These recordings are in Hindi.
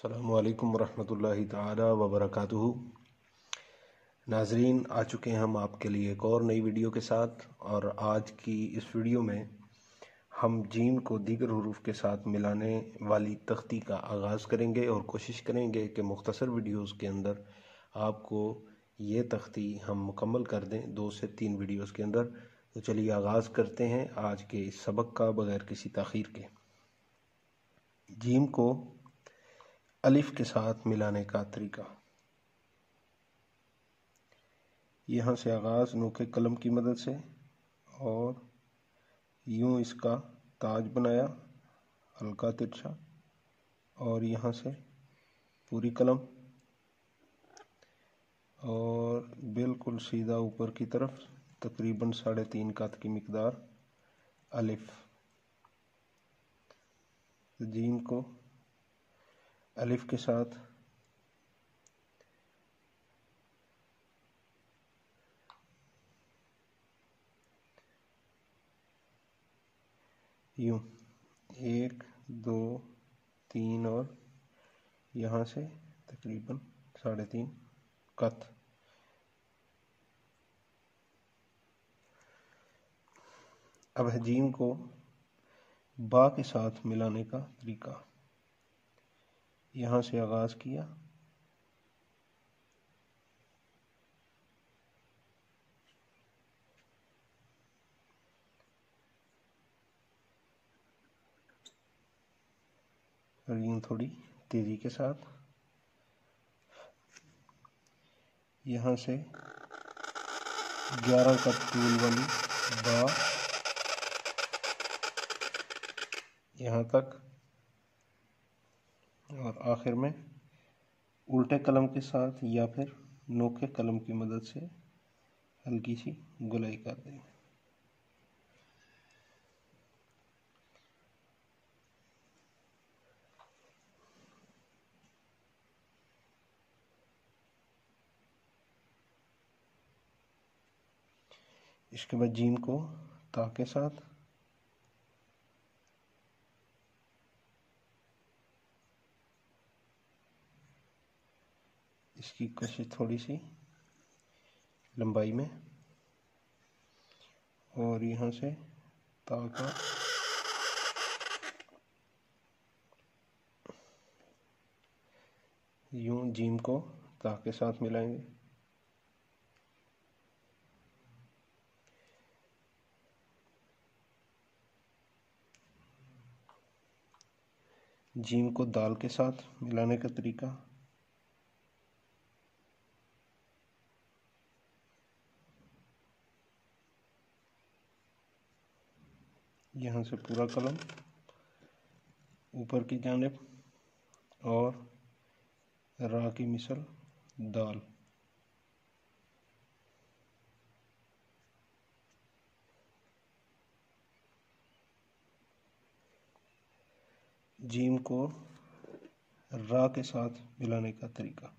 अस्सलामुअलैकुम रहमतुल्लाहि ताला वबरकातुहू। नाजरीन, आ चुके हैं हम आपके लिए एक और नई वीडियो के साथ। और आज की इस वीडियो में हम जीम को दीगर हरूफ के साथ मिलाने वाली तख्ती का आगाज़ करेंगे और कोशिश करेंगे कि मुख्तसर वीडियोस के अंदर आपको ये तख्ती हम मुकम्मल कर दें 2 से 3 वीडियोस के अंदर। तो चलिए आगाज़ करते हैं आज के इस सबक का बगैर किसी ताख़ीर के। जीम को अलिफ के साथ मिलाने का तरीका। यहाँ से आगाज़ नोके कलम की मदद से और यूं इसका ताज बनाया हल्का तिरछा, और यहाँ से पूरी कलम और बिल्कुल सीधा ऊपर की तरफ तकरीबन 3.5 कत की मिकदार अलिफ। तो जीम को अलिफ के साथ यूं 1 2 3 और यहाँ से तकरीबन 3.5 कत। अब है जीम को बा के साथ मिलाने का तरीका। यहाँ से आगाज़ किया और यूं थोड़ी तेज़ी के साथ यहाँ से 11 कत तूल वाली बा यहाँ तक, और आखिर में उल्टे कलम के साथ या फिर नोके कलम की मदद से हल्की सी गुलाई कर दें। इसके बाद जीम को ता के साथ इसकी कोशिश थोड़ी सी लंबाई में, और यहाँ से ता का यूं जीम को ता के साथ मिलाएंगे। जीम को दाल के साथ मिलाने का तरीका। यहाँ से पूरा कलम ऊपर की जानिब और रा की मिसल दाल। जीम को रा के साथ मिलाने का तरीका।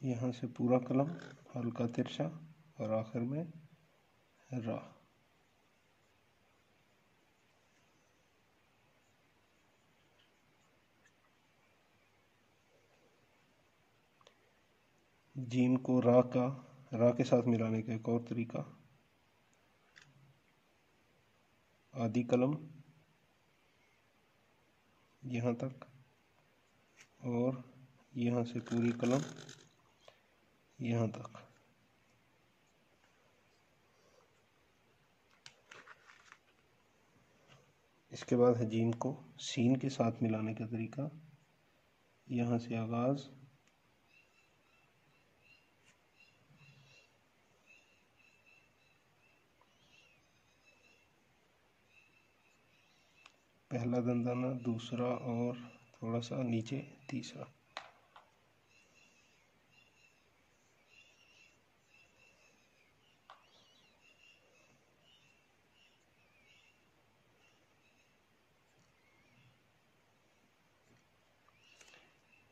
यहाँ से पूरा कलम हल्का तिरछा और आखिर में रा। जीम को रा के साथ मिलाने का एक और तरीका। आधी कलम यहाँ तक और यहाँ से पूरी कलम यहाँ तक। इसके बाद है जीम को सीन के साथ मिलाने का तरीका। यहाँ से आगाज़ पहला दंदाना, दूसरा और थोड़ा सा नीचे तीसरा।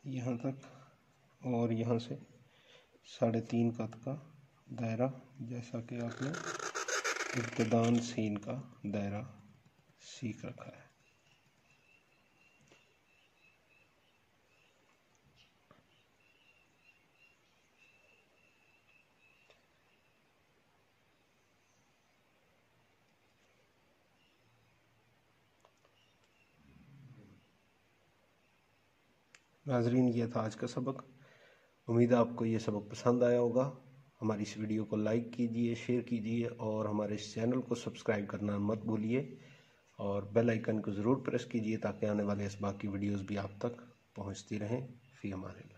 यहाँ तक और यहाँ से 3.5 कद का दायरा, जैसा कि आपने इब्तिदान सीन का दायरा सीख रखा है। नाजरीन, ये था आज का सबक। उम्मीद है आपको ये सबक पसंद आया होगा। हमारी इस वीडियो को लाइक कीजिए, शेयर कीजिए और हमारे इस चैनल को सब्सक्राइब करना मत भूलिए और बेल आइकन को ज़रूर प्रेस कीजिए ताकि आने वाले इस बाकी वीडियोस भी आप तक पहुंचती रहें। फ़ी अमानिल्लाह।